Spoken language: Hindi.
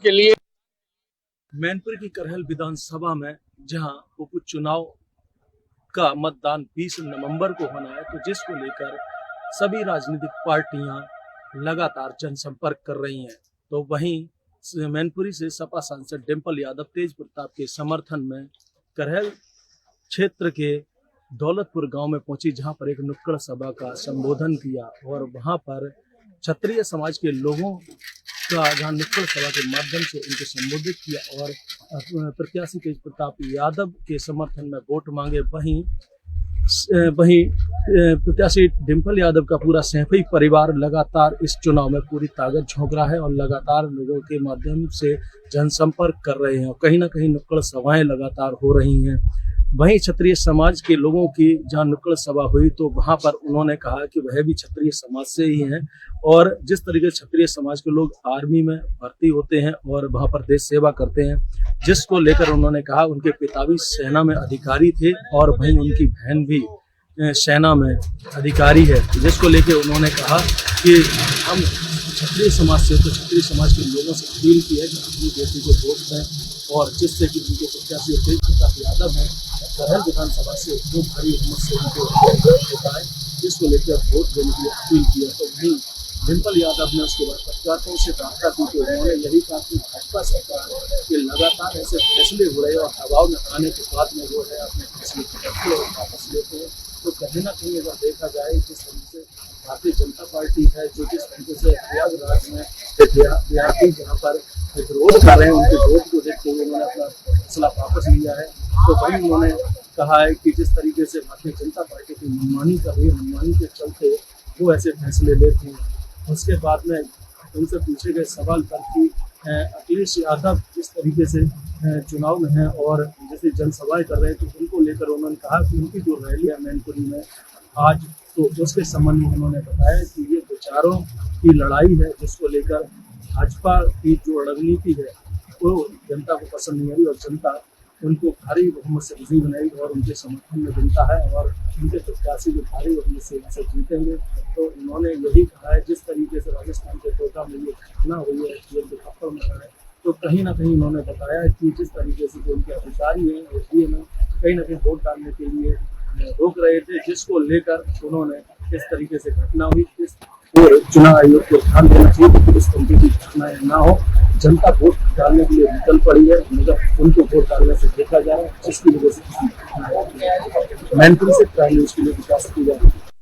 के लिए। मैनपुरी की करहल विधानसभा में जहां उपचुनाव का मतदान 20 नवंबर को होना है, तो जिसको लेकर सभी राजनीतिक पार्टियां लगातार जनसंपर्क कर रही हैं। तो वहीं मैनपुरी से सपा सांसद डिंपल यादव तेज प्रताप के समर्थन में करहल क्षेत्र के दौलतपुर गांव में पहुंची, जहां पर एक नुक्कड़ सभा का संबोधन किया और वहां पर क्षत्रिय समाज के लोगों का जहां नुक्कड़ सभा के माध्यम से उनको संबोधित किया और प्रत्याशी तेज प्रताप यादव के समर्थन में वोट मांगे। वहीं प्रत्याशी डिंपल यादव का पूरा सैफई परिवार लगातार इस चुनाव में पूरी ताकत झोंक रहा है और लगातार लोगों के माध्यम से जनसंपर्क कर रहे हैं और कहीं ना कहीं नुक्कड़ सभाएं लगातार हो रही हैं। वहीं क्षत्रिय समाज के लोगों की जहां नुक्कड़ सभा हुई, तो वहां पर उन्होंने कहा कि वह भी क्षत्रिय समाज से ही हैं और जिस तरीके से क्षत्रिय समाज के लोग आर्मी में भर्ती होते हैं और वहां पर देश सेवा करते हैं, जिसको लेकर उन्होंने कहा उनके पिता भी सेना में अधिकारी थे और वहीं उनकी बहन भी सेना में अधिकारी है, जिसको लेकर उन्होंने कहा कि हम क्षत्रिय समाज से तो क्षत्रिय समाज के लोगों से अपील की है कि अपनी बेटी को वोट दें और जिससे कि उनके प्रत्याशी तेज प्रताप यादव हैं करहल विधानसभा से जो भारी बहुमत से उनको होता है, जिसको लेकर वोट देने के लिए अपील किया। तो वहीं डिंपल यादव ने उसके बाद पत्रकारों से वार्ता की तो उन्होंने यही कहा कि भाजपा सरकार के लगातार ऐसे फैसले हो रहे हैं और दबाव में आने के बाद में जो है अपने फैसले करते और वापस लेते हैं। तो कहीं ना कहीं अगर देखा जाए जिस तरीके से भारतीय जनता पार्टी है, जो जिस तरीके से प्रयागराज में विद्यार्थी जहाँ पर विरोध कर रहे हैं, उनके विरोध को देखते हुए उन्होंने अपना फैसला वापस लिया है। तो वही उन्होंने कहा है कि जिस तरीके से भारतीय जनता पार्टी की मनमानी कर रही है, मनमानी के चलते वो ऐसे फैसले लेते हैं। उसके बाद में उनसे पूछे गए सवाल पर कि अखिलेश यादव जिस तरीके से चुनाव में है और जैसे जनसभाएं कर रहे हैं, तो उनको लेकर उन्होंने कहा कि उनकी जो रैली है मैनपुरी में आज, तो उसके संबंध में उन्होंने बताया कि ये विचारों की लड़ाई है, जिसको लेकर भाजपा की जो रणनीति है वो जनता को पसंद नहीं आई और जनता उनको भारी बहुमत से विजयी बनाई और उनके समर्थन में जनता है और उनके प्रत्याशी जो भारी बहुमत से जीतेंगे। तो उन्होंने यही कहा है, जिस तरीके से राजस्थान के कोटा में ये घटना हुई है, थप्पड़ मारा है, तो कहीं ना कहीं उन्होंने बताया कि जिस तरीके से जो उनके अधिकारी हैं एसडीएम में कहीं ना कहीं वोट डालने के लिए रोक रहे थे, जिसको लेकर उन्होंने इस तरीके से घटना हुई और चुनाव आयोग को ध्यान देना चाहिए कि इस तरीके की घटनाएं ना हो। जनता वोट डालने के लिए निकल पड़ी है, मगर उनको वोट डालने से देखा जा रहा है, जिसकी वजह से मैनपुरी से प्राइम न्यूज के लिए विकास की जा रही है।